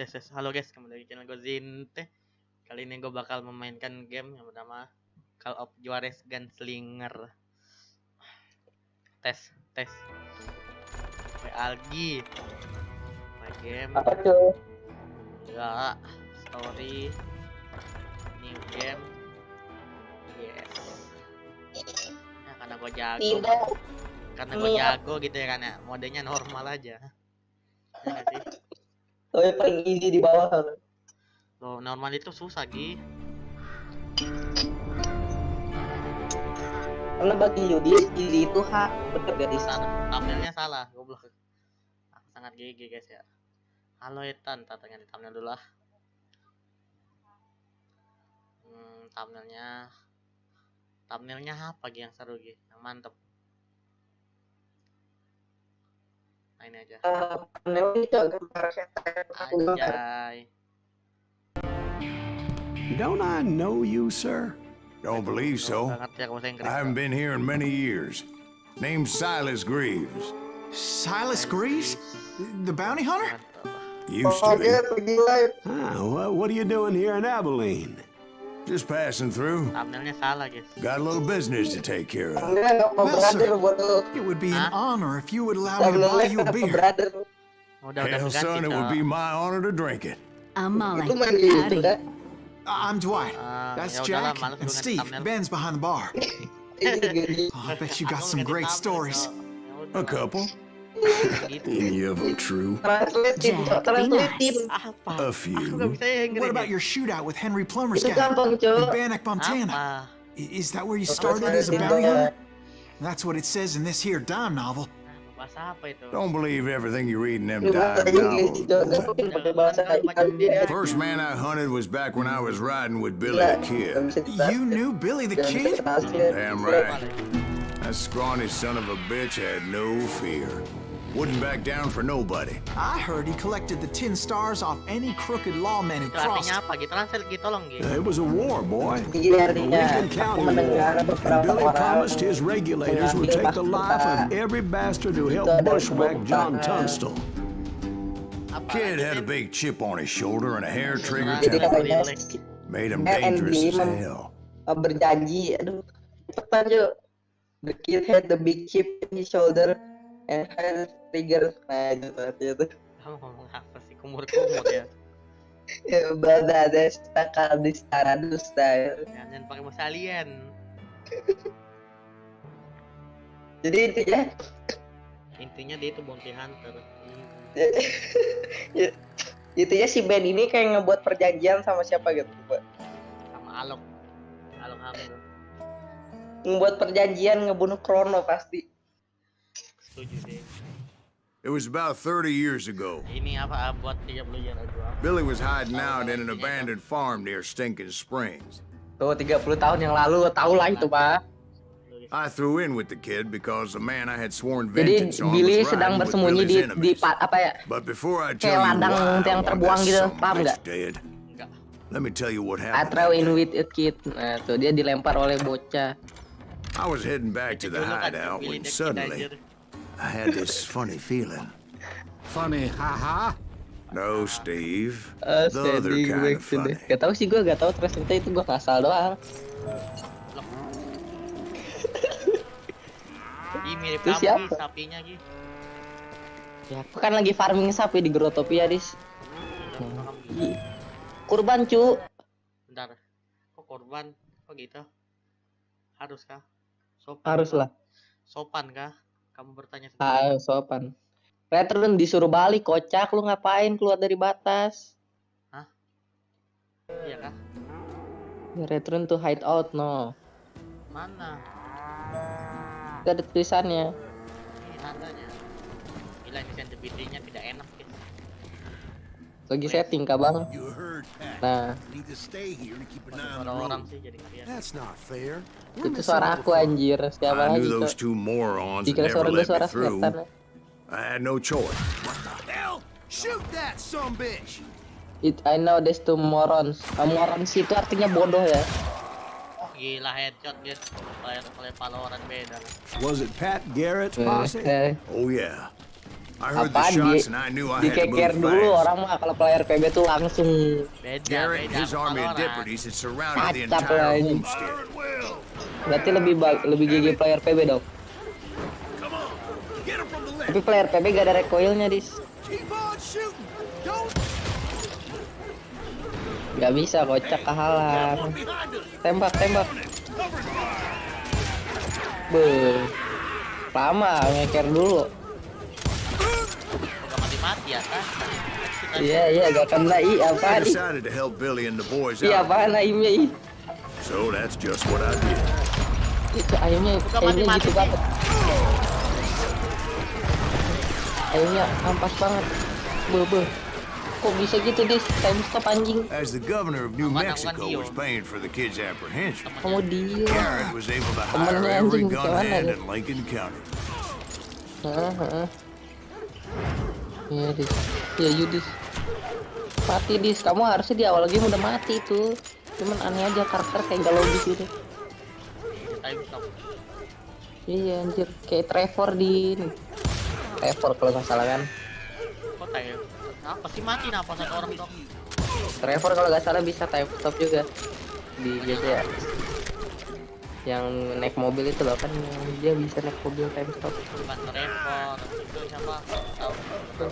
Halo guys, kembali lagi channel gue Zint. Kali ini gue bakal memainkan game yang bernama Call of Juarez Gunslinger. Tes. Algi. Main game. Apa tuh? Ya, story. New game. Yes. Ya, karena gue jago. Tidak. Karena gue jago gitu ya kan ya. Modenya normal aja. Ya nggak sih? Oh, yang paling easy di bawah. Loh, normal itu susah, Gi. Karena bagi Yudi easy itu hak, bener gak di sana? Thumbnailnya salah, goblok. Aku sangat GG guys ya. Halo Ethan, tatanya di thumbnail dulu lah. Thumbnailnya apa Gi yang seru Gi? Yang mantep. Nah ini aja. Thumbnail itu gambar setan. Anjay. Don't I know you, sir? Don't believe so. Nggak ngerti aku bahasa Inggris. I haven't been here in many years. Name's Silas Greaves. Silas Greaves? The bounty hunter? Used to be. Pergi live. Well, what are you doing here in Abilene? Just passing through. Thumbnailnya salah guys. Got a little business to take care of. Enggak mau Well, brother sir. buat lu. It would be an Huh? honor if you would allow me to buy you a Thumbnailnya beer. brother. Udah Hell, ganti son, it would be my honor to drink it. I'm Molly. Itu main gitu Howdy. kan? I'm Dwight. ya That's udahlah, Jack. males And gue ganti Steve. thumbnail. Ben's behind the bar. Oh, I bet you got some great stories. A couple. Gitu. Any of them true. Translate tim, Jack, translate be tim. Apa? A Aku nggak few. bisa Inggris. What about guys. your shootout with Henry Plummer's Itu guy gampang, in Cok. Bannock, Montana? Apa? Is that where you started as a bounty hunter? That's what it says in this here dime novel. Bahasa apa itu? Don't believe everything you read in them Lu bahasa dime Inggris, Cok. novels. Mungkin pakai bahasa Italia. First man I hunted was back when I was riding with Billy Gila, the nggak Kid. bisa kita- You knew Billy the nggak bisa Kid? translate. Damn right. That scrawny son of a bitch had no fear. Wouldn't back down for nobody. I heard he collected the 10 stars off any crooked lawman who Itu crossed. artinya apa? Gitu translate gitu tolong gitu. It was a war, boy. Gini A artinya, Lincoln aku County mendengar war. And beberapa Billy orang promised his regulators would take the life of every bastard who helped bushwhack John Tunstall. Apa? Kid had a big chip on his shoulder and a hair trigger Jadi temper. katanya Made him dangerous as hell. berjanji, aduh, cepetan yuk. The kid had the big chip in his shoulder and had trigger. Nah, itu artinya tuh. Kamu ngomong apa sih? Kumur-kumur ya. Ya, badada stakal di setara dusta. Jangan pakai bahasa alien. Jadi Intinya dia itu bounty hunter. intinya si Ben ini kayak ngebuat perjanjian sama siapa gitu, Pak. Sama Alok Hamil. Ngebuat perjanjian ngebunuh Krono pasti. Setuju sih. It was about 30 years ago. Ini apa buat 30 jam aja. Billy was hiding out in an abandoned farm near Stinking Springs. Tuh 30 tahun yang lalu, tau lah itu, Pak. I threw in with the kid because the man I had sworn Jadi vengeance on Billy was sedang riding with bersembunyi Billy's di enemies. apa ya? But before I kayak tell you ladang why I yang want terbuang that gitu, son of a paham bitch nggak? dead, Enggak. let me tell you what I happened. throw in with it kid. Nah, tuh dia dilempar oleh bocah. I was heading back to the hideout when suddenly I had this funny feeling. Funny, haha. No, Steve. The other Standing kind back of to the- funny. Gak tau sih, gue gak tau ternyata itu gue ngasal doang. Ih, mirip Itu kamu siapa? Gi, sapinya Gi. Ya, aku kan lagi farming sapi di Grotopia, Dis. Kurban, cu. Bentar. Kok korban? Kok gitu? Haruskah? Sopan. Harus lah. Sopan kah? Kamu bertanya seperti Sopan. Return disuruh balik, kocak. Lu ngapain keluar dari batas? iya kah? Return to hideout, no. Mana? Gak ada tulisannya. Ini tandanya. Gila ini sensitivity-nya tidak enak guys. Lagi setting, Kak Bang. You heard Pat. Nah, Need to stay here to keep an eye on the Orang-orang road. sih jadi ngeliat. That's not fair. itu suara aku anjir. Siapa I lagi, knew those Cok? two morons would Dikira never suara gue let me suara through. setan. I had no choice. Hell, shoot that sumbitch! I know there's two morons. Morons itu artinya bodoh ya. Oh, gila headshot guys. Oleh Valorant beda. Was it Pat Garrett's posse? Oh yeah. I heard the Apaan shots and I knew I had to dikeker move dulu fast. orang mah kalau player PB tuh langsung Beda, Garrett and beda. his army of Orang. deputies had surrounded the Kacap entire lah ini. homestead. Berarti lebih GG player PB dong. Tapi player PB gak ada recoilnya dis. Keep on shooting. Don't Gak bisa kocak kehalang. Tembak. Beuh. Lama ngeker dulu. Udah mati-mati ya kan? Iya gak kena I apaan ih. decided to help Billy and the boys Iya out, apaan aimnya ih. so that's just what I did. Itu aimnya mati-mati gitu sih. banget. Aimnya ampas banget. Beuh. Kok bisa gitu dis? Time stop anjing. As the governor of New Aman, Mexico Dio. was paying for the kids' apprehension, Kamu dia. Garrett was able to Temennya hire every anjing, gun gimana hand dia? in Lincoln County. Heeh. Iya dis. Iya Yudis. Mati dis. Kamu harusnya di awal game udah mati tuh. Cuman aneh aja karakter kayak gak logis gitu. Time stop. Iya anjir. Kayak Trevor di ini. Trevor kalau nggak salah kan. Kok kayak apa sih mati napa satu orang dong? Trevor kalau nggak salah bisa time stop juga di GTA. Yang naik mobil itu loh kan, yang dia bisa naik mobil time stop. Bukan Trevor, itu siapa? Tahu.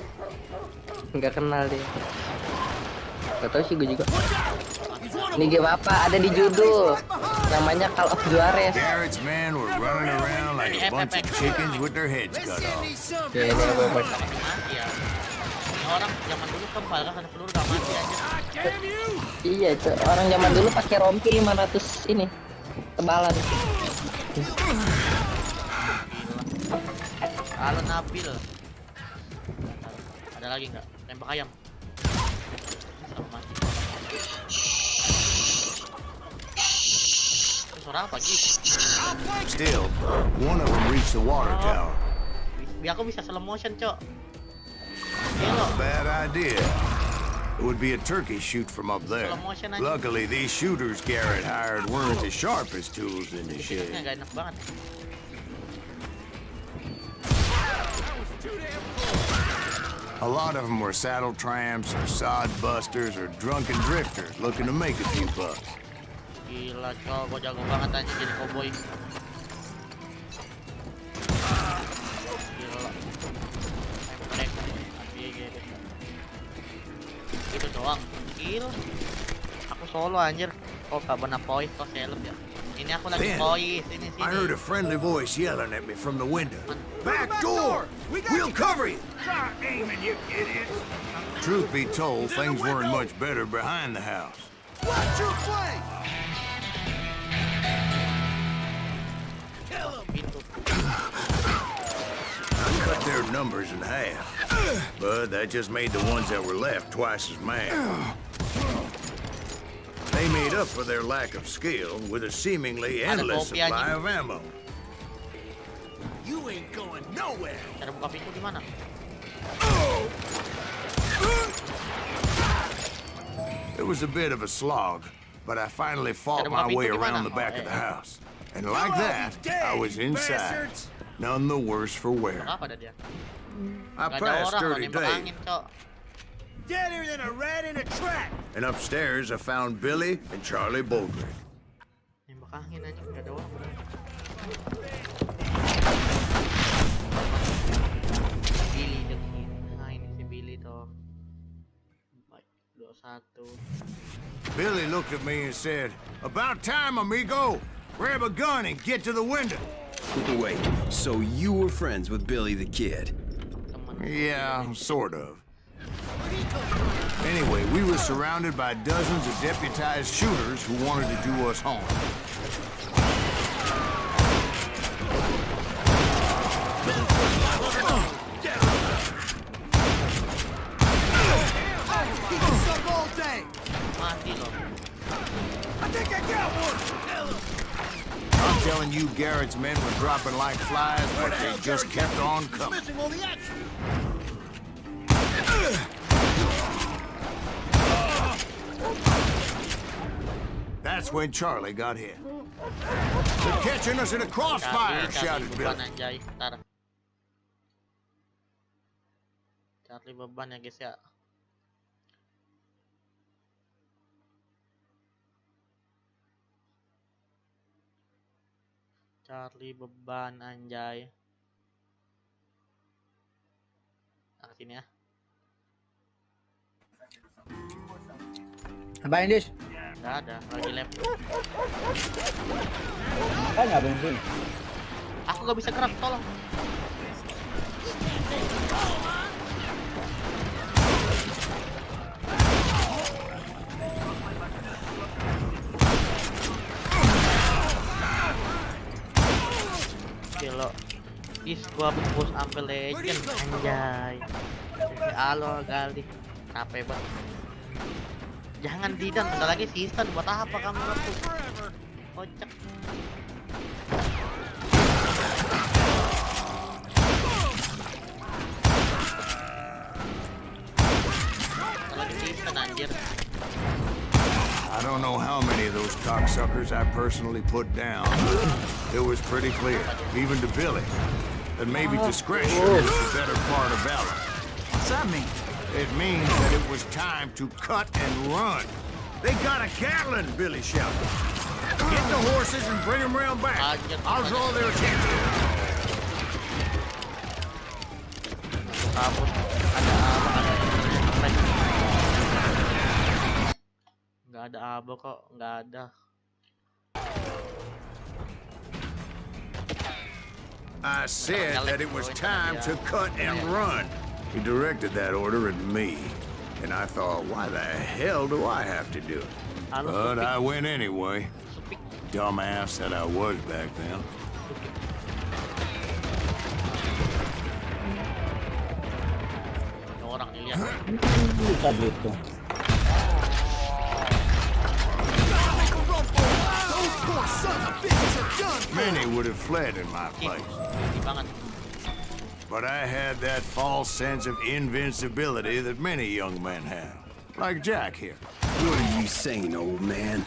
Nggak kenal dia. Gak tau sih gue juga. Ini game apa? Ada di judul. Namanya Call of Juarez. Garrett's men were running around like a bunch of chickens with their heads cut off. Oke, ini apa? Mati ya. Ini orang zaman dulu kebal kan ada peluru gak mati aja. Iya, orang zaman dulu pakai rompi 500 ini. Tebalan. Kalau Nabil. Ada lagi nggak? Tembak ayam. Sama mati. Itu suara apa gitu? Still, one of them reached the water tower. Biar aku bisa slow motion, Cok. Not a bad idea. It would be a turkey shoot from up there. Slow motion aja. Luckily, these shooters Garrett hired weren't as sharp as tools in the Ini shed. nggak enak banget. A lot of them were saddle tramps or sod busters or drunken drifters looking to make a few bucks. Gila, Cok. Gua jago banget aja jadi cowboy. Gila. Break. Gitu doang. Gila. Aku solo anjir. Kok gak benar pois kok seleb ya. Ini aku lagi Then, pois. Sini. I heard a friendly voice yelling at me from the window. Back door! We'll cover you! start aiming, you idiots. Truth be told, things weren't much better behind the house. Watch your flank. Pintu. I cut their numbers in half, but that just made the ones that were left twice as mad. They made up for their lack of skill with a seemingly endless kopi supply anjing. of ammo. You ain't going nowhere. Cara buka pintu gimana? It was a bit of a slog, but I finally fought my way around the back of the house. And like that, I was inside, none the worse for wear. Apa ada dia? I Gak ada passed orang loh, dirty nembak days, angin, Cok. Deader than a rat in a trap. and upstairs I found Billy and Charlie Baldwin. Nembak angin aja, gak ada orang. Billy dengin. Nah, ini si Billy tuh. Baik, 21. Billy looked at me and said, "About time, amigo. Grab a gun and get to the window." Wait, so you were friends with Billy the Kid? Temen. Yeah, sort of. Anyway, we were surrounded by dozens of deputized shooters who wanted to do us harm. He can suck all day. Mati loh. I think I got one. I'm telling you, Garrett's men were dropping like flies, but they just kept on coming. Missing all the action. That's when Charlie got hit. "They're catching us in a crossfire," Cari shouted beban Billy. anjay. Ntar. Cari beban ya guys ya. Cari beban anjay. Nah, sini ya. Apain, Dis? Nggak ada, lagi lab. Kan nggak bensin. Aku nggak bisa gerak, tolong. Gila. Is gua bungkus sampai legend anjay. Halo kali. Capek banget. Jangan didan, bentar lagi season. Buat apa kamu ngepush? Kocak. Bentar lagi season anjir. I don't know how many of those cocksuckers I personally put down. It was pretty clear, even to Billy, that maybe discretion is the better part of valor. What's that mean? It means that it was time to cut and run. They got a Gatling, Billy shouted. Get the horses and bring them round back. I'll draw their attention. Kabur. Ada apa? Nggak ada abo kok, nggak ada. I said that it was time to cut and run. He directed that order at me. And I thought, why the hell do I have to do it? But I went anyway. Dumbass that I was back then. Orang dilihat. Bisa gitu. Many would have fled in my place. But I had that false sense of invincibility that many young men have. Like Jack here. What are you saying, old man?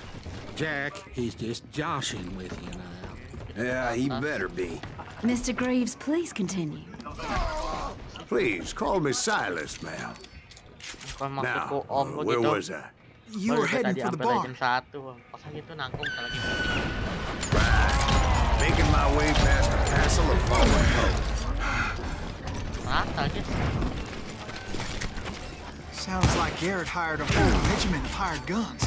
Jack, he's just joshing with you now. Yeah, he better be. Mr. Greaves, please continue. Please, call me Silas, ma'am. Now, where was I? You were heading for the bar. Making my way past a castle of fallen foes. Sounds like Garrett hired a whole regiment of hired guns.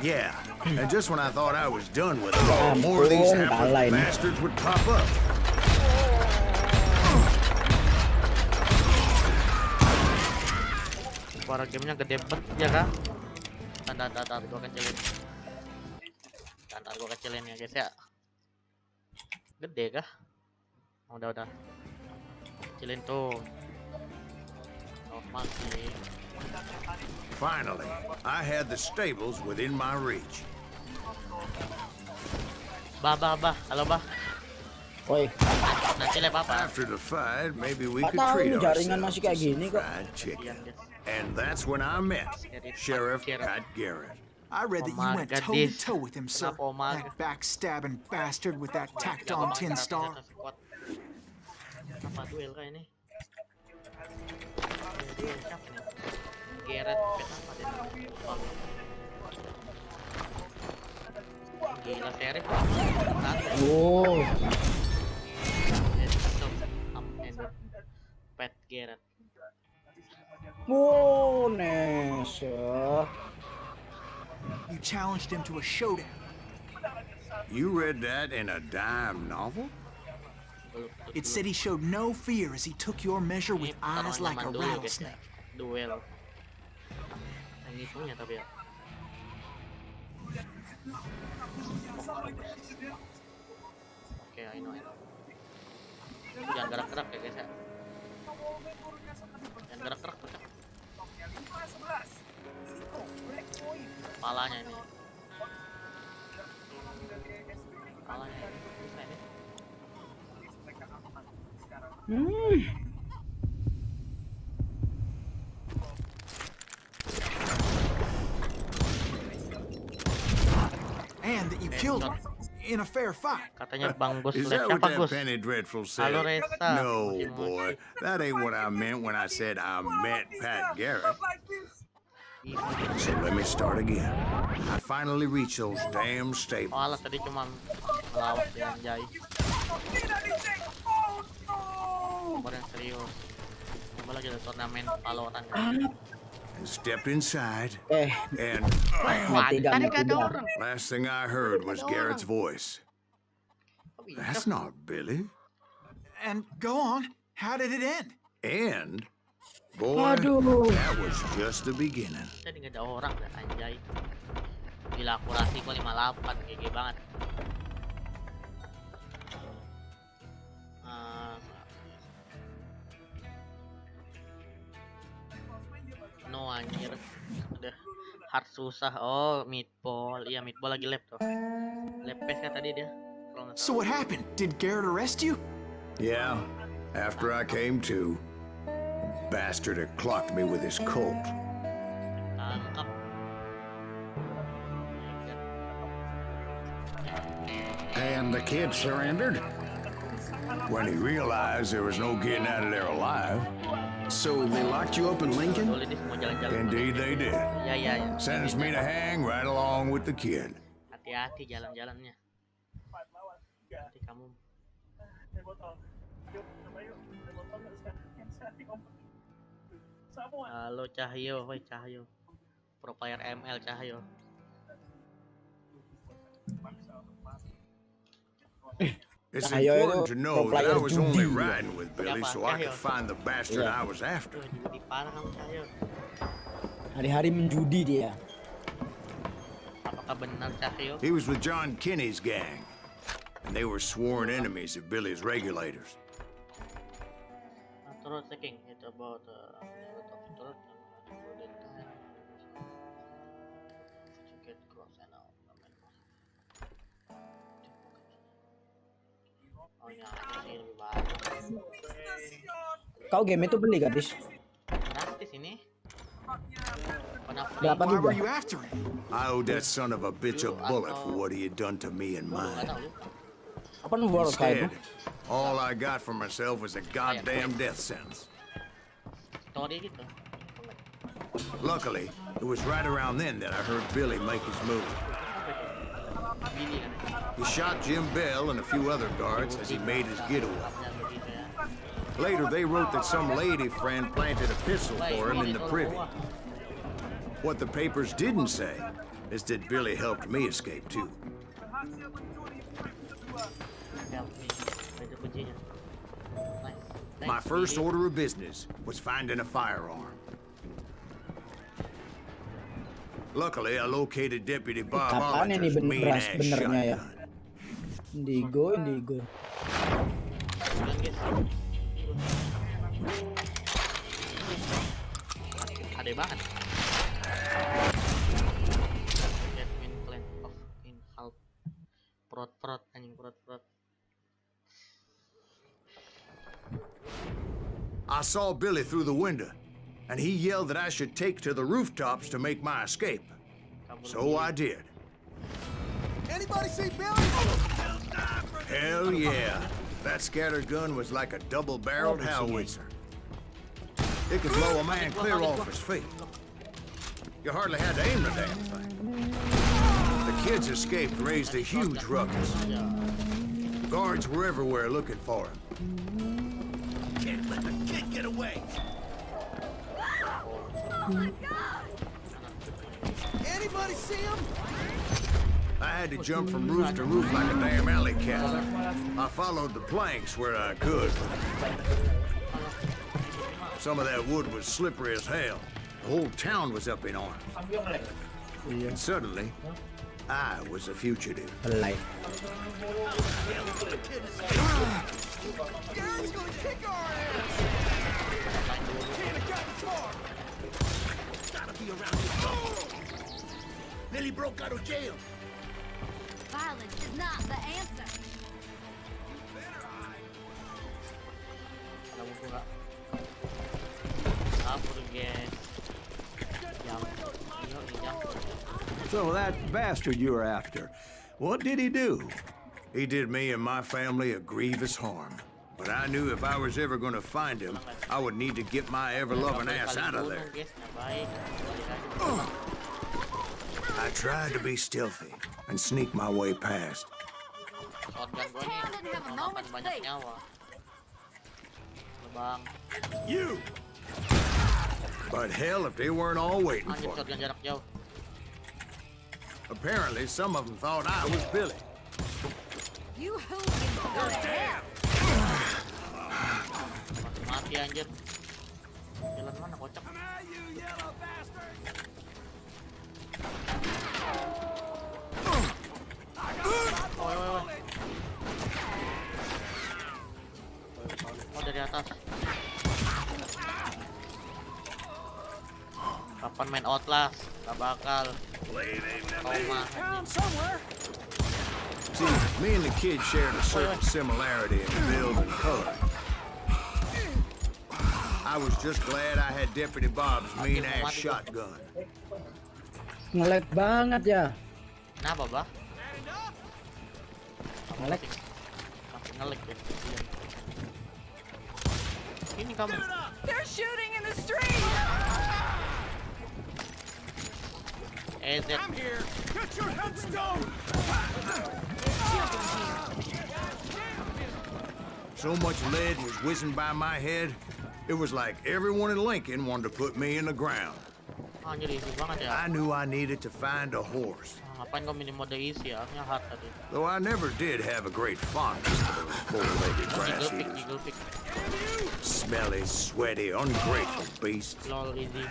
Yeah, and just when I thought I was done with it all, more of these hapless bastards would pop up. Suara gamenya gede banget ya kah? Ntar gua kecilin. Ntar gua kecilin ya guys ya. Gede kah? Udah. Kecilin tuh. Normal sih. Finally, I had the stables within my reach. Bah, halo bah. Woi. Nanti lep apa? After the fight, maybe we could Tahu treat jaringan ourselves masih kayak to gini some kok. fried chicken. And that's when I met Sheriff Pat Garrett. I read that you went toe-to-toe with him, sir. That backstabbing bastard with that tacked-on tin star. Apa duel kah ini? Garrett apa deh? Gila Sheriff. Oh. Pat Garrett. Oh, Nesha. You challenged him to a showdown. You read that in a dime novel? It said he showed no fear as he took your measure with eyes like a rattlesnake. Duel. Yang itunya tapi ya. Oke, I know. Jangan gerak-gerak ya guys ya. Jangan gerak-gerak. Kepalanya ini. Kepalanya ini. Bisa ini. killed in a fair fight. Katanya Bang Gus Is live. that what Siapa that Gus? penny dreadful Halo said? Reza. No, boy. That ain't what I meant when I said I met Pat Garrett. So let me start again. I finally reached those damn Oh stables. alah tadi cuma melawak si Anjay. Nomor yang serius. Coba lagi ada turnamen Valorant. And stepped inside. And Wah, tadi gak ada orang. last thing I heard was Garrett's voice. That's not Billy. And go on. How did it end? And, boy, that was just the beginning. Tadi gak ada orang ya Anjay. Gila akurasi gua 58, GG banget. No anjir. Udah hard susah. Oh, meatball. Iya, meatball lagi lab tuh. Lab pass kan tadi dia. So what happened? Did Garrett arrest you? Yeah, after I came to, the bastard had clocked me with his Colt. Tangkap. And the kid surrendered? When he realized there was no getting out of there alive. So they locked you up in Lincoln? Boleh dia semua jalan-jalan. Indeed they did. Ya. Sentenced me to hang right along with the kid. Hati-hati jalan-jalannya. Nanti kamu. Halo Cahyo, woi Cahyo. Pro player ML Cahyo. It's Cahyo important itu to know pro that I player was judi. only riding with Billy Siapa? so I could Cahyo. find the bastard I was after. Judi parah kamu Cahyo. Hari-hari menjudi dia. Apakah benar Cahyo? He was with John Kinney's gang, and they were sworn enemies of Billy's regulators. Throat checking it about throat get cross and out. Oh ya, ini lebih bagus. Kau game itu beli gadis? Gratis ini. Berapa Why were juga? you after him? I owed that son of a bitch a bullet for what he had done to me and mine. Apa nomor kau itu? Instead, all I got for myself was a goddamn death sentence. Story gitu. Luckily, it was right around then that I heard Billy make his move. He shot Jim Bell and a few other guards as he made his getaway. Later, they wrote that some lady friend planted a pistol for him in the privy. What the papers didn't say is that Billy helped me escape too. My first order of business was finding a firearm. Luckily, I located Deputy Bob Kapan ini Oliver's mean-ass benernya ya? shotgun. Indigo. Ada banget. Get min plan of in half. Prot anjing prot. I saw Billy through the window, and he yelled that I should take to the rooftops to make my escape. So I did. Anybody see Billy? Hell yeah. That scatter gun was like a double-barreled howitzer. It could blow a man clear off his feet. You hardly had to aim the damn thing. The kids escaped raised a huge ruckus. Guards were everywhere looking for him. Can't let the kid get away. Anybody see him? I had to jump from roof to roof like a damn alley cat. I followed the planks where I could. Some of that wood was slippery as hell. The whole town was up in arms. And suddenly, I was a fugitive. Belai. Garrett's gonna kick our ass. Can't have gotten far. Gotta be around here. Billy broke out of jail. Violence is not the answer. Ada buku nggak? Ampun guys. Jam. So that bastard you were after, What did he do? He did me and my family a grievous harm. But I knew if I was ever gonna find him, I would need to get my ever-loving ass out of there. I tried to be stealthy and sneak my way past. This town didn't have a moment's peace. You! But hell, if they weren't all waiting for me. Apparently, some of them thought I was Billy. You hooligans go to hell. Mati anjir. Jalan mana kocak? Oh, dari atas. Kapan main Outlast? Gak bakal. See, me and the kid shared a certain similarity in build and color. I was just glad I had Deputy Bob's mean-ass shotgun. Ngelag banget ya. Kenapa, Bah? Ngelag. Masih ngelag deh. Ini kamu. They're shooting in the street. Zint. I'm here. Get your headstone. So much lead was whizzing by my head, it was like everyone in Lincoln wanted to put me in the ground. Anjir isi banget ya. I knew I needed to find a horse. Ngapain kau minim mode isi ya? Harusnya hard tadi. Though I never did have a great fondness for those four-legged grass Eagle pick. Smelly, sweaty, ungrateful beasts. Lol easy.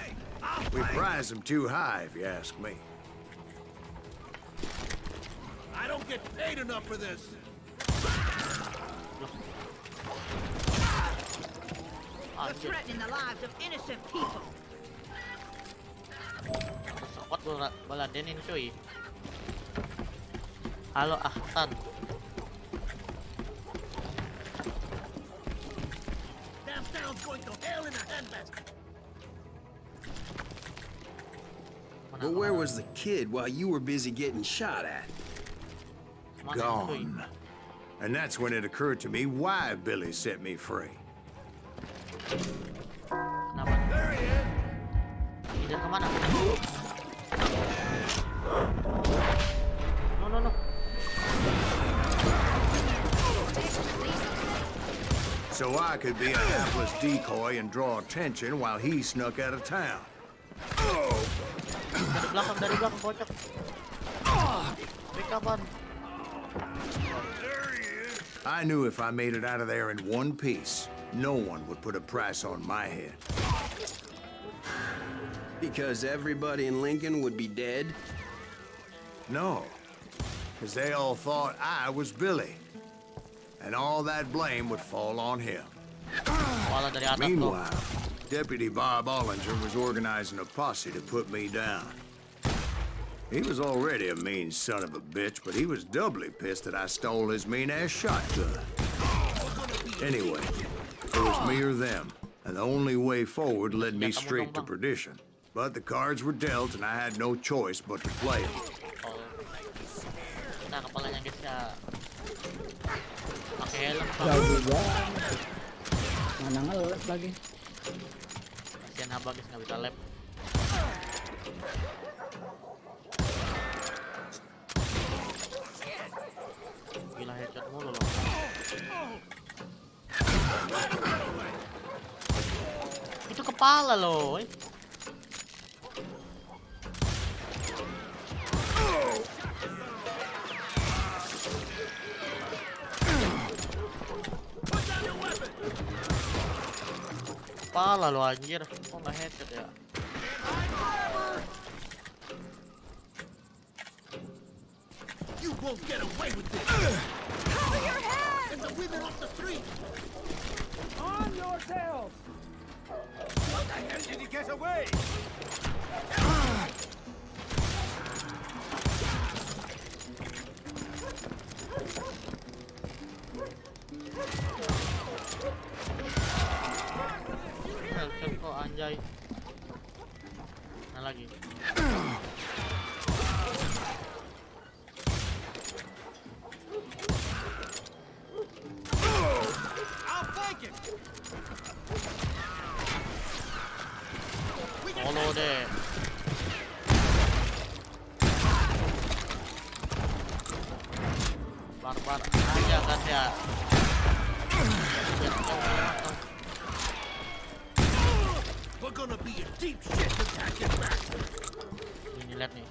We prize them too high, if you ask me. I don't get paid enough for this. You're threatening the lives of innocent people. Sokot baladenin cuy. Halo Ahsan. Damn town's going to hell in a handbasket. But where was the kid while you were busy getting shot at? Gone. And that's when it occurred to me why Billy set me free. Kenapa? Tidak kemana? No. So I could be a hapless decoy and draw attention while he snuck out of town. Dari belakang bocok. Kapan? I knew if I made it out of there in one piece, no one would put a price on my head. Because everybody in Lincoln would be dead? No, because they all thought I was Billy. And all that blame would fall on him. Meanwhile, Deputy Bob Ollinger was organizing a posse to put me down. He was already a mean son of a bitch, but he was doubly pissed that I stole his mean-ass shotgun. Anyway, it was me or them, and the only way forward led me straight to perdition. But the cards were dealt, and I had no choice but to play them. Nah, kepalanya guys ya. Pakai helm. Jauh banget. Mana nge-lap lagi. Kasian abang guys nggak bisa lap. Gila headshot mulu loh. Itu kepala loh. Kepala lo anjir. Kok nggak headshot ya? You won't get away with this. Cover your head! And the women off the street. On your tails! How the hell did he get away? Headshot kok anjay. Nah lagi. deh. Barbar aja kan ya. We're gonna be in deep shit attacking back. Ini lihat nih.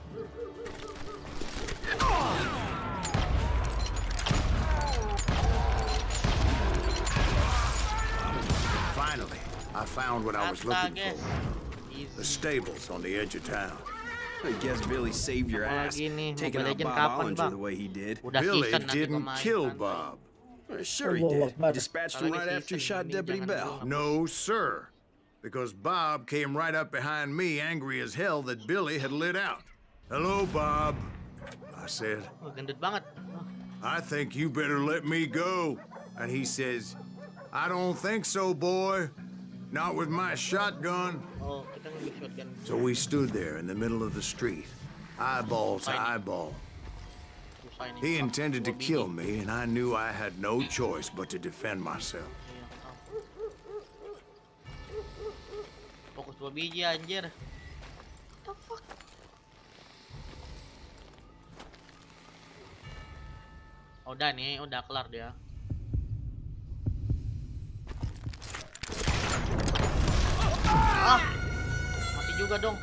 Finally, I found what I was looking for. The stables on the edge of town. I guess Billy saved your ass, taking out Bob Ollinger the way he did. Billy didn't kill Bob. Well, sure he did. Dispatched him right after he shot Deputy Bell. No, sir. Because Bob came right up behind me, angry as hell that Billy had lit out. Hello, Bob, I said. Oh, gendut banget. I think you better let me go. And he says, I don't think so, boy. Not with my shotgun. Oh, kita ngambil shotgun. So we stood there in the middle of the street, eyeball to eyeball. He intended to kill me, and I knew I had no choice but to defend myself. Fokus 2 biji anjir. What the fuck? Udah nih, udah kelar dia. Ah, mati juga dong.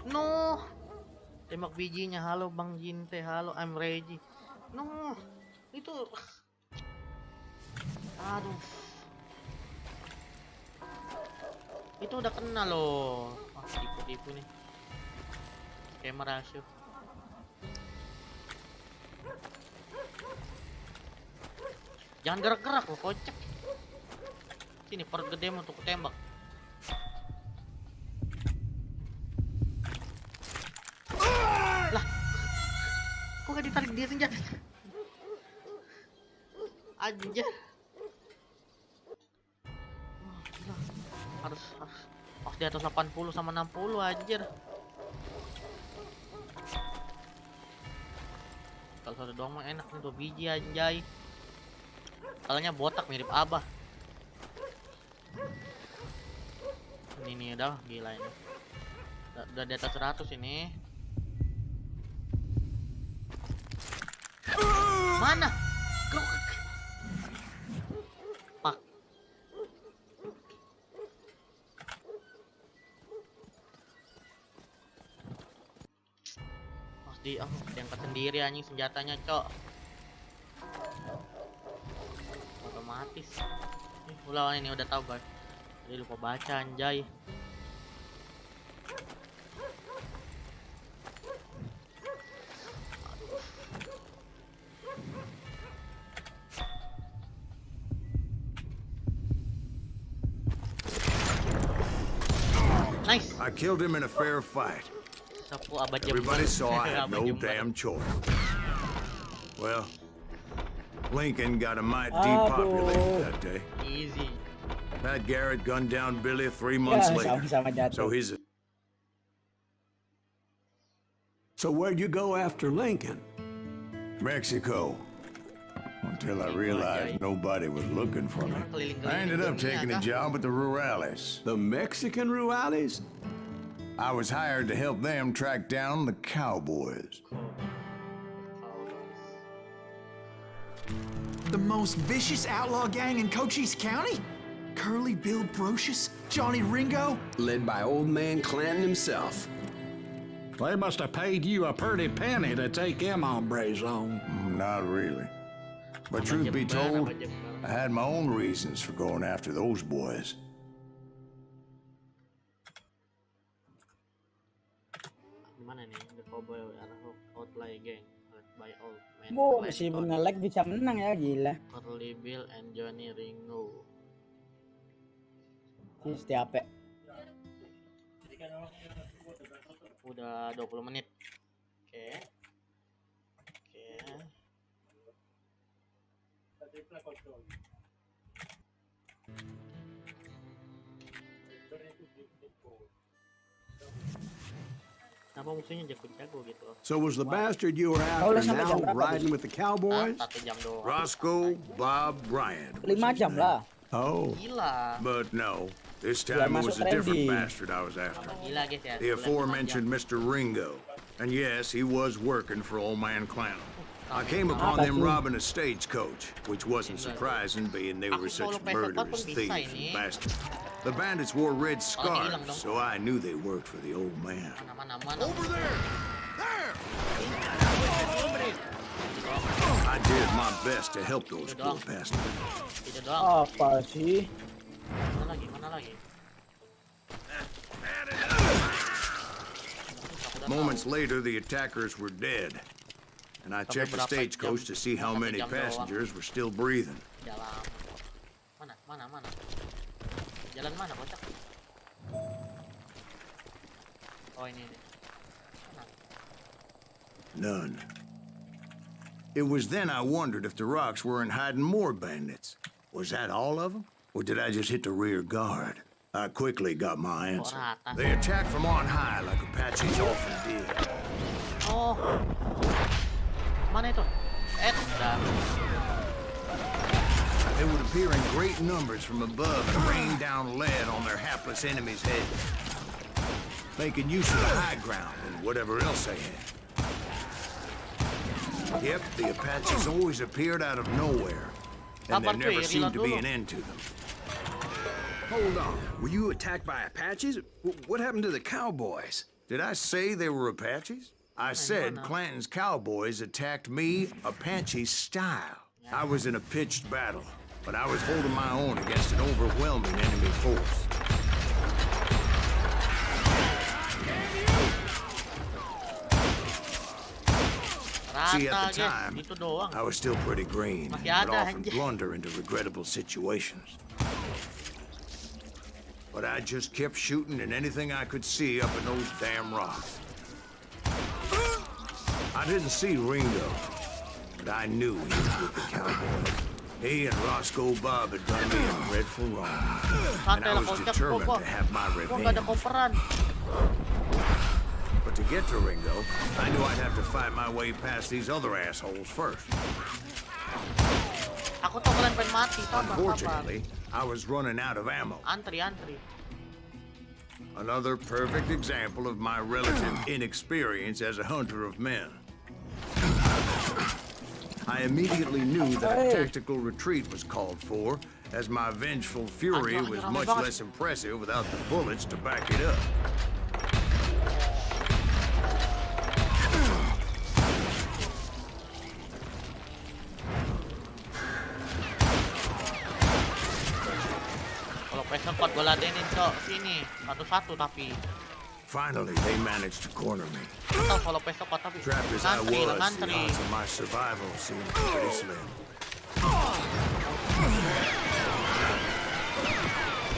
No, tembak bijinya. Halo Bang Jinte, halo I'm Reggie. No, itu. Aduh, itu udah kena loh. Ah, tipu-tipu nih. Kamera rasio. Jangan gerak-gerak loh, kocak. Sini pergede untuk tembak. Lah, kok gak ditarik dia senjata? Anjir. Harus di atas 80 sama 60 anjir. Kalau satu doang mah enak nih, 2 biji anjay. Kalanya botak mirip Abah. Ini udah gila ini. Udah di atas 100 ini. Mana? Pak. Diangkat sendiri anjing senjatanya, cok. Otomatis. Ulah ini udah tahu, guys. Jadi lupa baca anjay. Nice. I killed him in a fair fight. Everybody saw I had no damn choice. Well, Lincoln got a mite depopulated that day. Easy. Pat Garrett gunned down Billy 3 months later. So he's a... So where'd you go after Lincoln? Mexico. Until I realized nobody was looking for me. I ended up taking a job at the Rurales. The Mexican Rurales? I was hired to help them track down the cowboys. The most vicious outlaw gang in Cochise County? Curly Bill Brocious? Johnny Ringo? Led by old man Clanton himself. They must have paid you a pretty penny to take them hombres on. Not really. But truth be told, I had my own reasons for going after those boys. Mana nih? The Cowboy Outlaw Gang led by old man. Masih nge-lag bisa menang ya, gila. Curly Bill and Johnny Ringo. Ini setiap ya. Udah 20 menit. Oke. Kenapa musuhnya jago-jago gitu? So was the bastard you were after now riding with the cowboys? 1 jam doang. Roscoe Bob Bryant. 5 jam lah. Oh. Gila. But no, This time it was a different bastard I was after. Gila guys ya. The aforementioned Mr. Ringo. And yes, he was working for Old Man Clown. I came upon them robbing a stagecoach, which wasn't surprising, being they were such murderous thieves and bastards. The bandits wore red scarves, so I knew they worked for the old man. Over there! There! I did my best to help those poor bastards. Itu doang. Apa sih? Mana lagi? Mana lagi? Moments later, the attackers were dead. And I checked the stagecoach to see how many passengers were still breathing. Jalan. Mana? Jalan mana, bocah? Oh, ini. Mana? None. It was then I wondered if the rocks weren't hiding more bandits. Was that all of them? Or did I just hit the rear guard? I quickly got my answer. They attacked from on high like Apaches often did. Oh. Mana itu? Dah. They would appear in great numbers from above and rain down lead on their hapless enemies' heads, making use of the high ground and whatever else they had. Yep, the Apaches always appeared out of nowhere, and there never seemed to be an end to them. Hold on. Were you attacked by Apaches? What happened to the cowboys? Did I say they were Apaches? I said Clanton's cowboys attacked me Apache style. I was in a pitched battle, but I was holding my own against an overwhelming enemy force. See, at the time, I was still pretty green, but often blunder into regrettable situations. But I just kept shooting at anything I could see up in those damn rocks. I didn't see Ringo, but I knew he was with the cowboys. He and Roscoe Bob had done me a dreadful wrong, and I was determined to have my revenge. But to get to Ringo, I knew I'd have to fight my way past these other assholes first. Unfortunately, I was running out of ammo. Antri. Another perfect example of my relative inexperience as a hunter of men. I immediately knew that a tactical retreat was called for, as my vengeful fury was much less impressive without the bullets to back it up. Sempat gue ladenin cok sini satu-satu tapi. Finally, they managed to corner me. Tahu kalau pesok tapi. Trapped as I was, the odds of my survival seemed pretty slim.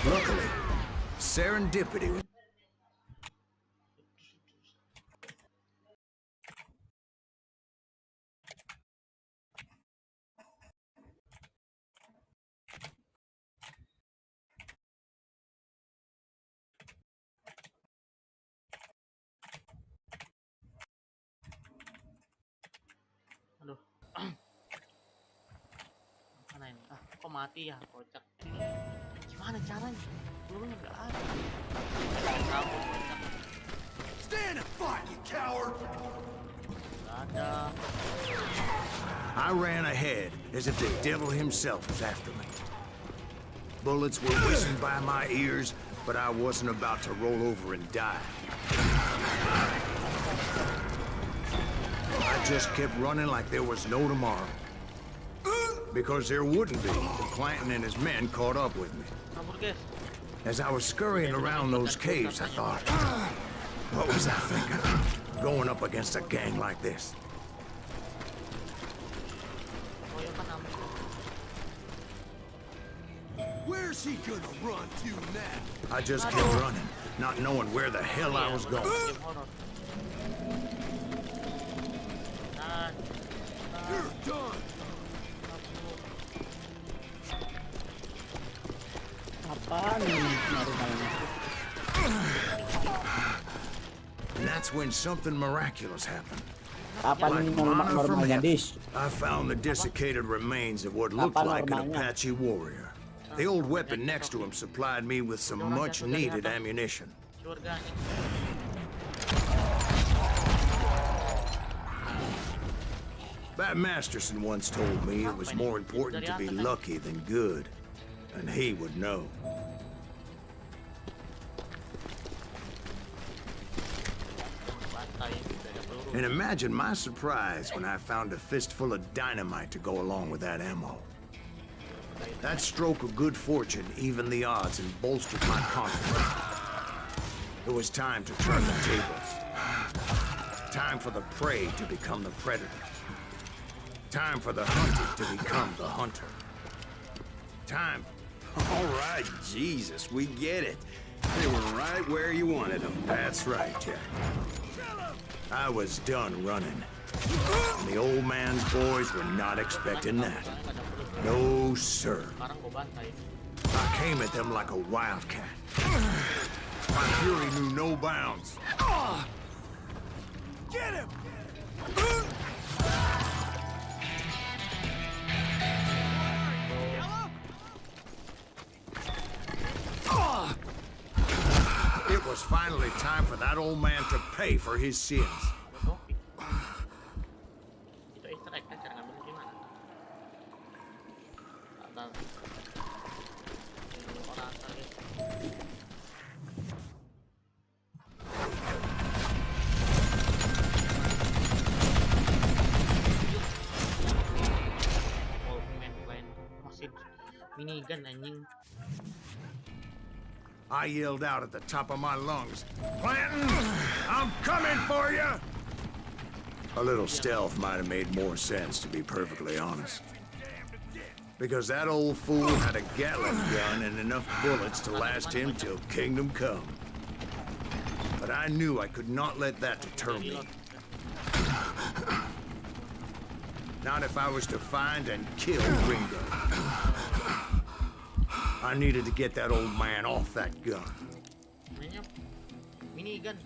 Luckily, serendipity. Aduh. Mana ini? Ah, kok mati ya, kocak. Gimana caranya? Pelurunya nggak ada. Stand and fight, you coward! Nggak ada. I ran ahead as if the devil himself was after me. Bullets were whizzing by my ears, but I wasn't about to roll over and die. I just kept running like there was no tomorrow. Because there wouldn't be if Clanton and his men caught up with me. As I was scurrying around those caves, I thought, what was I thinking? Going up against a gang like this. Where's he gonna run to now? I just kept running, not knowing where the hell I was going. You're done. Apaan ini? And that's when something miraculous happened. Kapan ini normalnya, Dis? I found the desiccated remains of what looked like an Apache warrior. The old weapon next to him supplied me with some much-needed ammunition. Surga anjing. Bat Masterson once told me it was more important to be lucky than good, and he would know. Bantai, udah ada peluru. And imagine my surprise when I found a fistful of dynamite to go along with that ammo. That stroke of good fortune evened the odds and bolstered my confidence. It was time to turn the tables. Time for the prey to become the predator. Time for the hunted to become the hunter. Time. All right, Jesus, we get it. They were right where you wanted them. That's right, Jack. I was done running. And the old man's boys were not expecting that. No, sir. Sekarang gua bantai. I came at them like a wildcat. My fury knew no bounds. Get him! It was finally time for that old man to pay for his sins. Itu Easter egg kan, cara ngambilnya gimana? Tak tahu. Ini orang kali. Wolfman lain masih minigun anjing. I yelled out at the top of my lungs, "Clanton, I'm coming for you!" A little stealth might have made more sense, to be perfectly honest. Because that old fool had a Gatling gun and enough bullets to last him till kingdom come. But I knew I could not let that deter me. Not if I was to find and kill Ringo. I needed to get that old man off that gun. Mainnya minigun.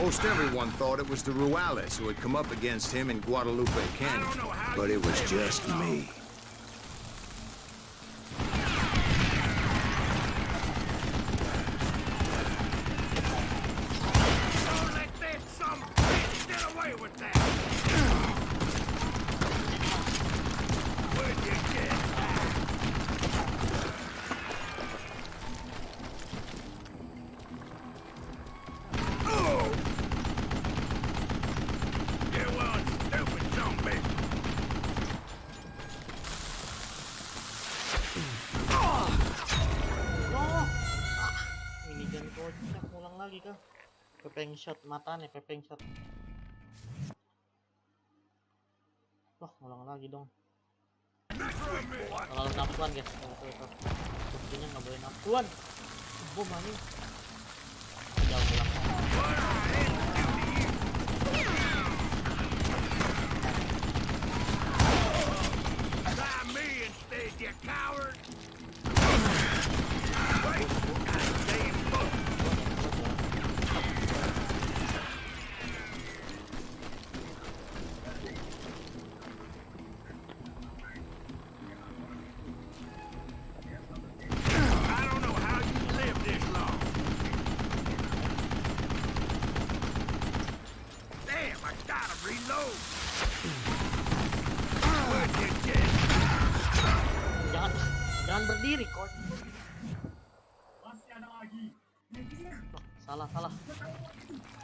Most everyone thought it was the Ruales who had come up against him in Guadalupe Canyon, but it was just me. Don't let that some bitch get away with that! Where'd you get that? You one stupid zombie! Minigun kocak, ulang lagi kah? Pepeng shot matanya, pepeng shot. Wah, ulang lagi dong. Kalau nafsuan guys, tuh. Buktinya nggak boleh nafsuan. Bom anjing. Jauh ulang. Try me instead, you coward! Wait! Goddamn book! I don't know how you lived this long. Damn, I gotta reload. Where'd you get? Jangan Jangan berdiri, kok. Salah.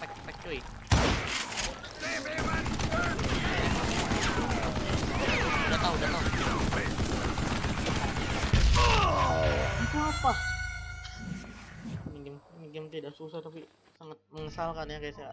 Pek cuy. Udah tahu. Itu apa? Ini game tidak susah tapi sangat mengesalkan ya guys ya.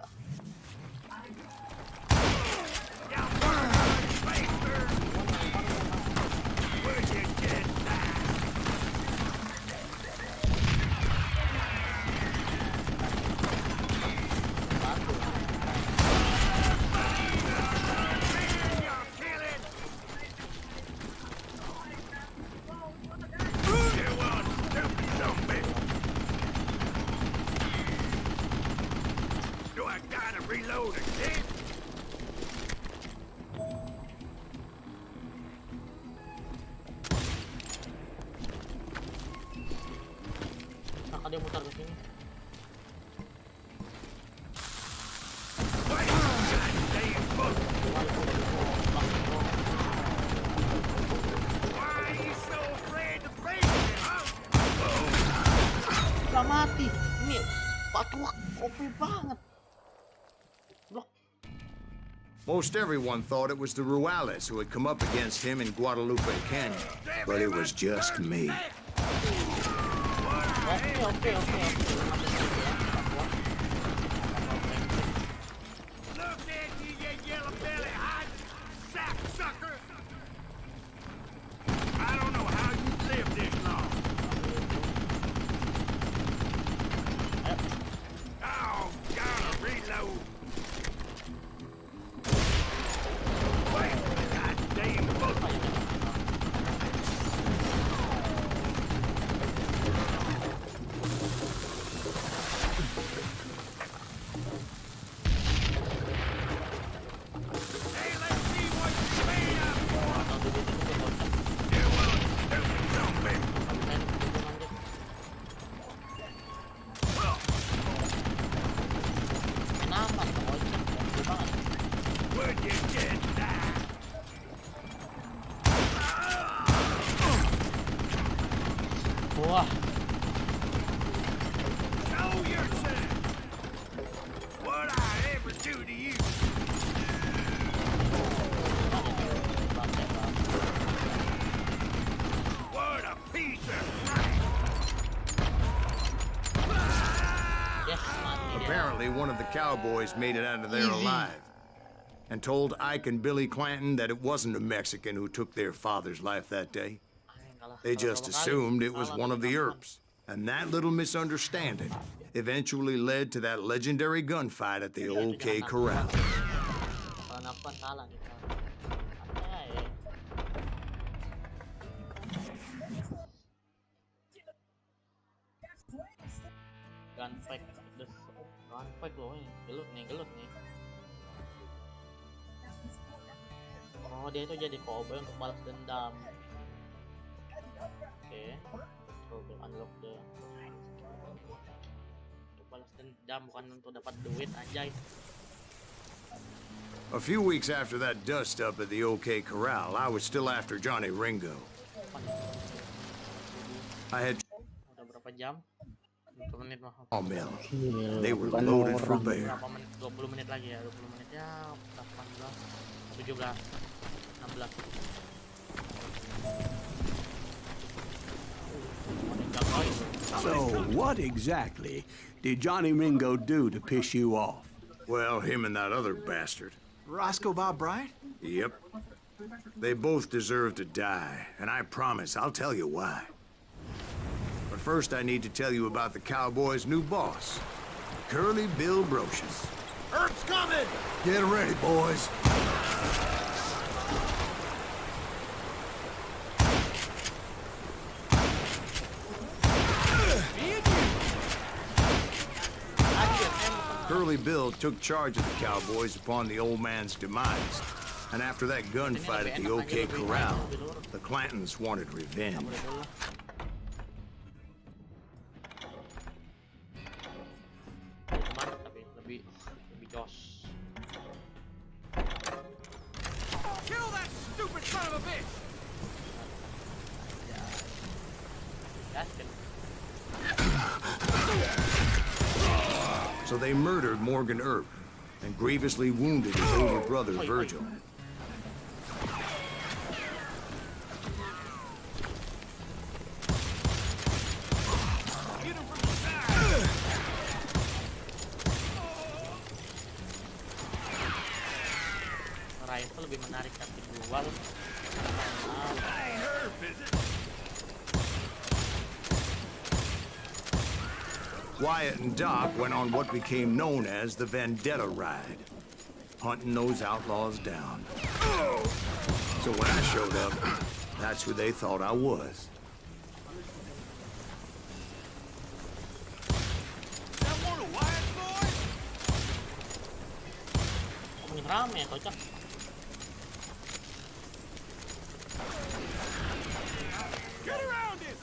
Nah, dia mutar ke sini. Udah mati. Ini patuh OP banget. Blok. Most everyone thought it was the Ruales who had come up against him in Guadalupe Canyon, but it was just me. Oke. Look at you, you yellow belly hot sack sucker! I don't know how you lived this long. Oh, gotta reload. Wait, goddamn book. Wah. Show yourself. What I ever do to you? What a piece of crap. Yes, Apparently, one of the cowboys made it out of there alive and told Ike and Billy Clanton that it wasn't a Mexican who took their father's life that day. They just assumed it was one of the Earps. And that little misunderstanding eventually led to that legendary gunfight at the OK Corral. Gunfight loh ini, gelut nih. Oh, dia itu jadi cowboy untuk balas dendam. Oke. Coba unlock the. Untuk balas dendam bukan untuk dapat duit anjay. A few weeks after that dust up at the OK Corral, I was still after Johnny Ringo. I had Udah berapa jam? 20 menit mah. Oh, Mel. They were loaded for bear. Berapa menit? 20 menit lagi ya, 20 menit ya, 18, 17, 16. So, what exactly did Johnny Ringo do to piss you off? Well, him and that other bastard. Roscoe Bob Bryant? Yep. They both deserve to die, and I promise I'll tell you why. But first I need to tell you about the Cowboys' new boss, Curly Bill Brocious. Earth's coming! Get ready, boys. Curly Bill took charge of the Cowboys upon the old man's demise. And after that gunfight at the OK Corral, the Clantons wanted revenge. Kill that stupid son of a bitch! Gaskin. So they murdered Morgan Earp and grievously wounded his older brother, Virgil. Rifle lebih menarik tapi dual. Wyatt and Doc went on what became known as the Vendetta Ride, hunting those outlaws down. So when I showed up, that's who they thought I was. Rame ya, kocak. Get around it!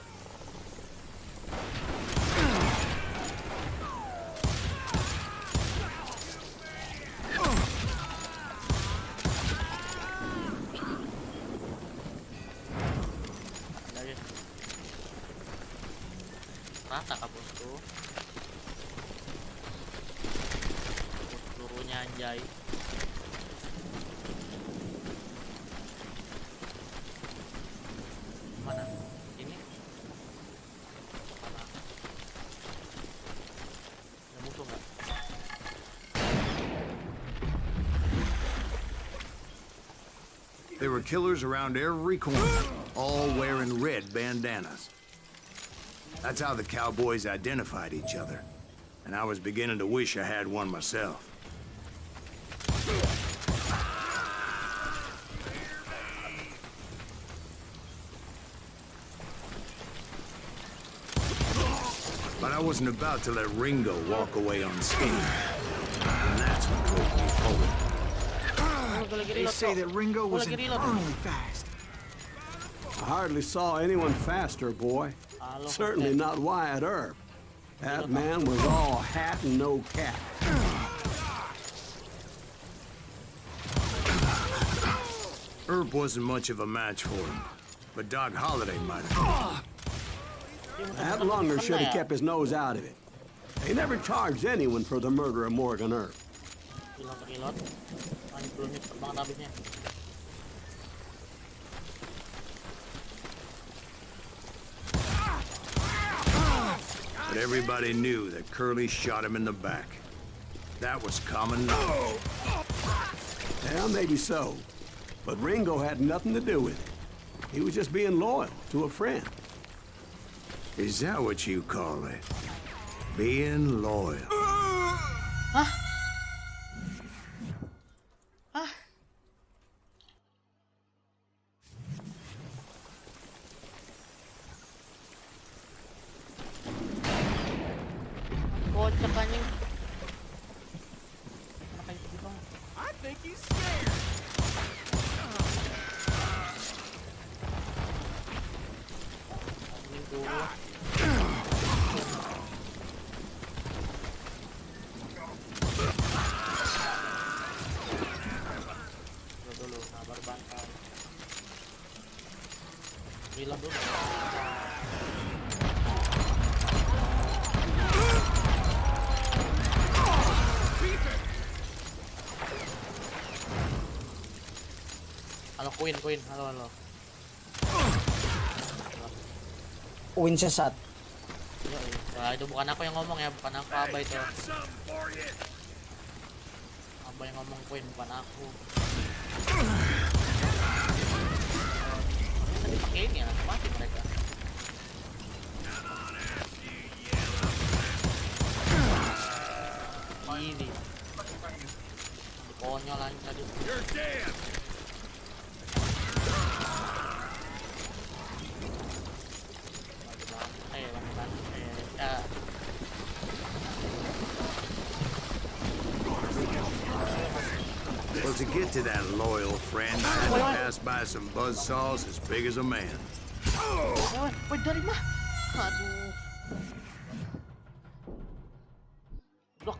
Rata kah bosku? Pelurunya anjay. Mana? Ini? Mana? Ada musuh nggak? There were killers around every corner, all wearing red bandanas. That's how the cowboys identified each other. And I was beginning to wish I had one myself. But I wasn't about to let Ringo walk away unscathed. And that's what drove me forward. They say that Ringo was infernally fast. I hardly saw anyone faster, boy. Certainly not Wyatt Earp. That man was all hat and no cap. Earp wasn't much of a match for him, but Doc Holliday might have. That Lunger should have kept his nose out of it. They never charged anyone for the murder of Morgan Earp. But everybody knew that Curly shot him in the back. That was common knowledge. Yeah, maybe so. But Ringo had nothing to do with it. He was just being loyal to a friend. Is that what you call it? Being loyal? Kocak anjing. I think he's scared. Dulu, sabar bantai. Reload dulu. Halo Queen, halo. Win sesat. Wah, itu bukan aku yang ngomong ya, bukan aku Abah itu. Abah yang ngomong Queen, bukan aku. Tadi pakai ini ya, mati mereka. Ini. Konyol aja tadi. You're dead. Well, to get to that loyal friend, I had to pass by some buzzsaws as big as a man. Woi, dari mah? Aduh. Blok.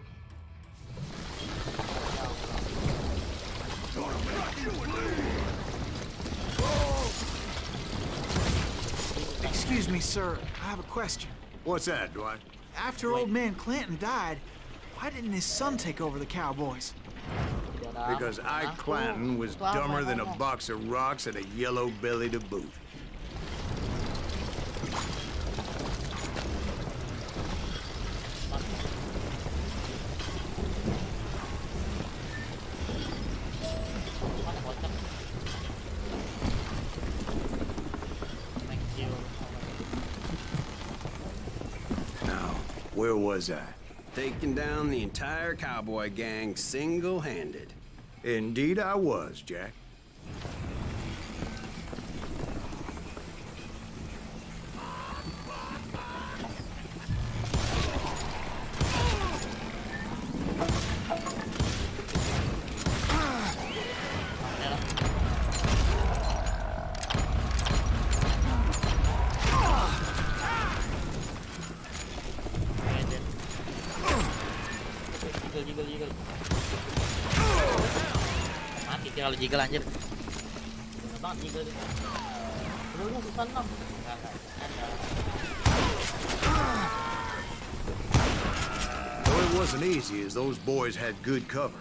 Excuse me, sir. I have a question. What's that, Dwight? After old man Clanton died, why didn't his son take over the Cowboys? Because Ike Clanton was dumber than a box of rocks and a yellow belly to boot. Now, where was I? Taking down the entire cowboy gang single-handed. Indeed I was, Jack. Jiggle. Mati dia kalau jiggle anjir. Bener banget jiggle. Dulu susah 6. Enggak ada. Though it wasn't easy, as those boys had good cover.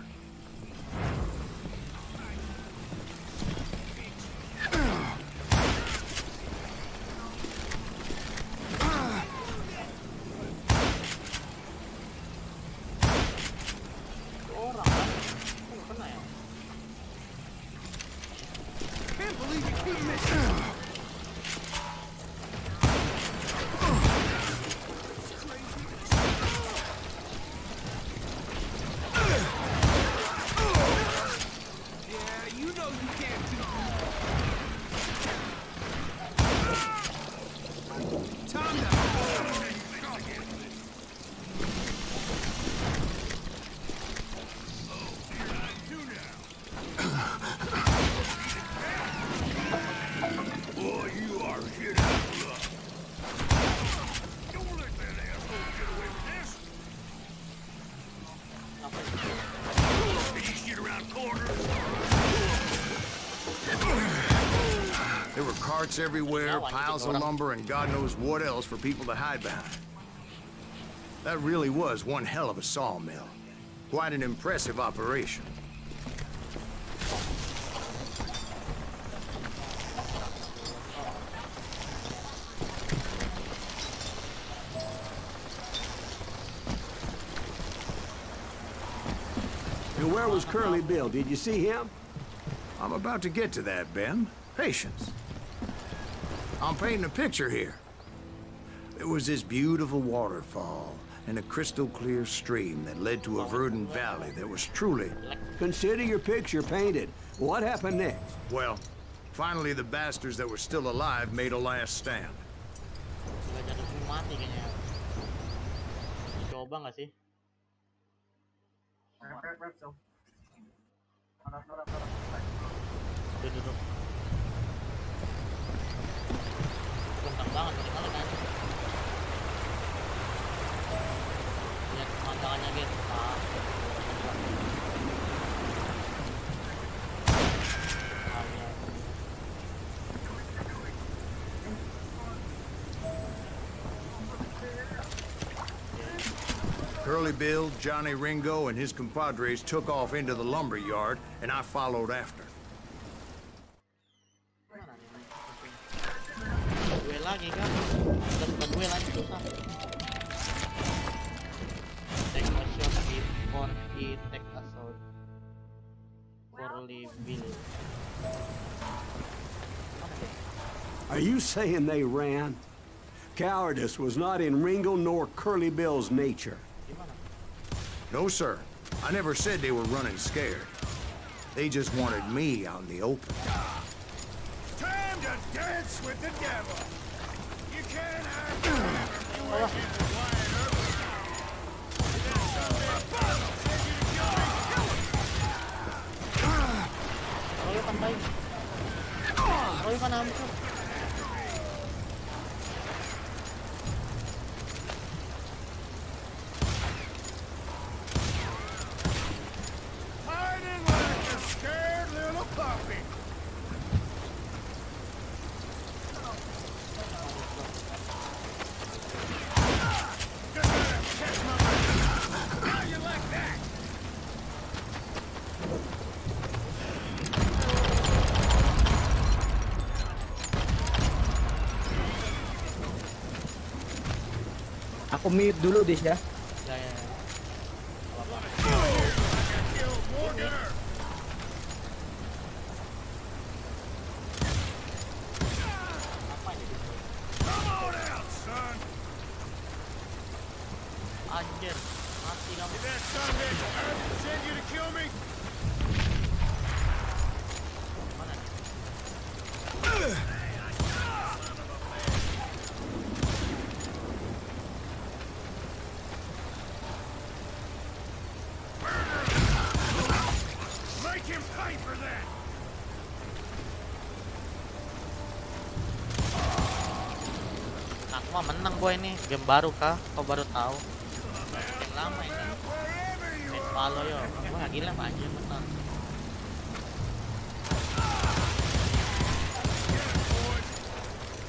There were carts everywhere, piles of lumber, and God knows what else for people to hide behind. That really was one hell of a sawmill. Quite an impressive operation. And where was Curly Bill? Did you see him? I'm about to get to that, Ben. Patience. I'm painting a picture here. There was this beautiful waterfall and a crystal clear stream that led to a verdant valley that was truly... Consider your picture painted. What happened next? Well, finally the bastards that were still alive made a last stand. Coba nggak sih? Duduk. Kencang banget bagaimana kan? Lihat pemandangannya gitu. Curly Bill, Johnny Ringo, and his compadres took off into the lumber yard, and I followed after. Gue lagi kan? Dapat gue lagi susah. Take a shot before he take a shot. Curly Bill. Are you saying they ran? Cowardice was not in Ringo nor Curly Bill's nature. No, sir. I never said they were running scared. They just wanted me out in the open. Time to dance with the devil. You can't have you working Wyatt Roy kan hampir. hiding like a scared little puppy. Aku mute dulu dis ya. Ya ya. Apa-apa. Anjir, mati kamu. Mana? Make him pay for that! Aku mah menang boy ini. Game baru kah? Kau baru tahu? Game lama ini. Main Valo yo. Wah gila anjir menang.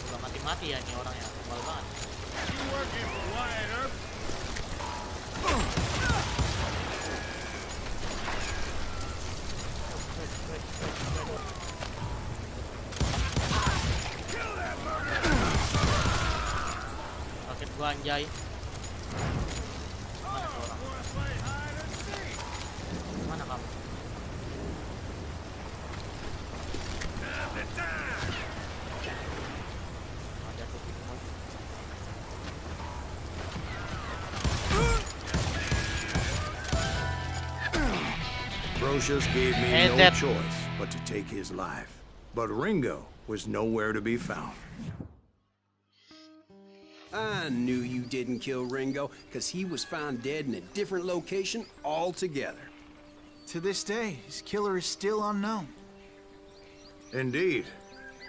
Udah mati-mati ya nih orang ya. Kebal banget. Sakit gua anjay. Mana tuh orang? Mana kamu? Ada tuh timun. Brocious gave me Hey, no Zint. choice but to take his life. But Ringo was nowhere to be found. I knew you didn't kill Ringo, because he was found dead in a different location altogether. To this day, his killer is still unknown. Indeed.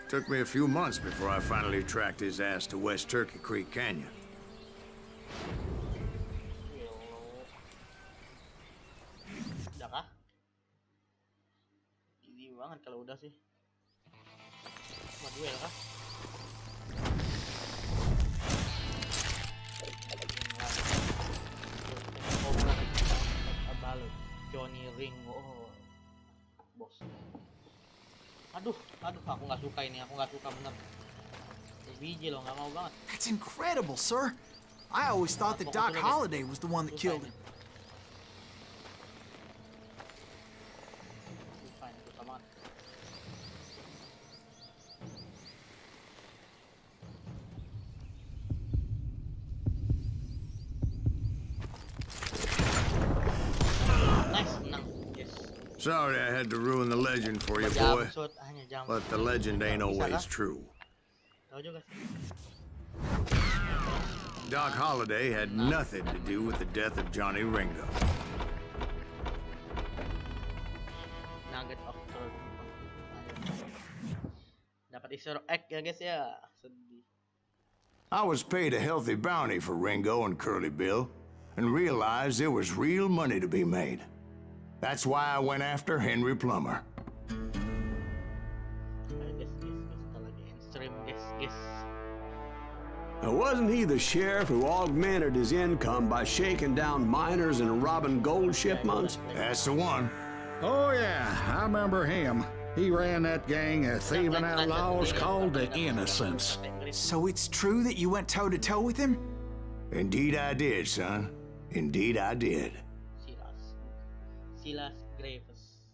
Took me a few months before I finally tracked his ass to West Turkey Creek Canyon. Udah kah? Ini banget kalau udah sih. Cuma duel kah? Abalo, Johnny Ringo, oh, bos. Aduh, aku nggak suka ini, aku nggak suka bener. Biji loh, nggak mau banget. That's incredible, sir. I always thought that Doc Holliday was the one that killed him. Susah ini, susah banget. Nice, menang. Yes. Sorry I had to ruin the legend for you, Jam boy. shoot, hanya jam. But the legend ain't always true. Tahu juga sih. Doc Holliday had nothing to do with the death of Johnny Ringo. Nugget of truth. Dapat Easter egg ya guys ya. Sedih. I was paid a healthy bounty for Ringo and Curly Bill, and realized there was real money to be made. That's why I went after Henry Plummer. Guys, kita lagi in stream guys. Now, wasn't he the sheriff who augmented his income by shaking down miners and robbing gold shipments? That's the one. Oh, yeah, I remember him. He ran that gang of thieving outlaws called the Innocents. So it's true that you went toe-to-toe with him? Indeed I did, son. Indeed I did. Silas Graves.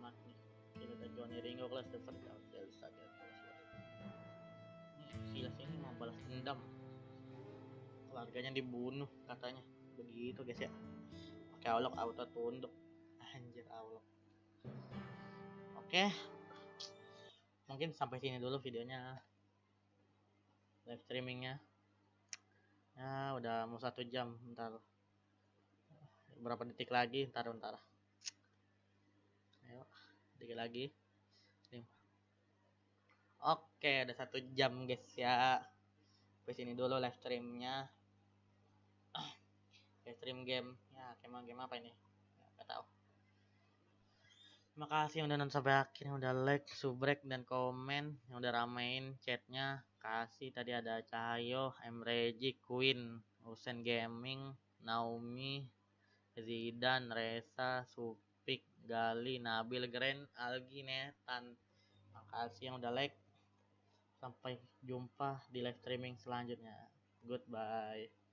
Mat nih. Cerita Johnny Ringo kelas the first outlaw saga. Silas ini mau balas dendam. Keluarganya dibunuh katanya. Begitu guys ya. Pakai awlok auto tunduk. Anjir awlok. Oke. Mungkin sampai sini dulu videonya. Live streamingnya. Ya udah mau 1 jam, ntar berapa detik lagi, ntar ayo dikit lagi. Oke udah 1 jam guys ya. Sampai sini dulu live streamnya. Live stream game ya, game apa ini ya, gak tahu. Terima kasih yang udah nonton sampai akhir, yang udah like, subrek, dan komen, yang udah ramein chatnya. Kasih tadi ada Cahyo, Emreji, Queen, Usen Gaming, Naomi, Zidan, Reza, Supik, Gali, Nabil, Grand, Algi, Netan. Makasih yang udah like. Sampai jumpa di live streaming selanjutnya. Goodbye.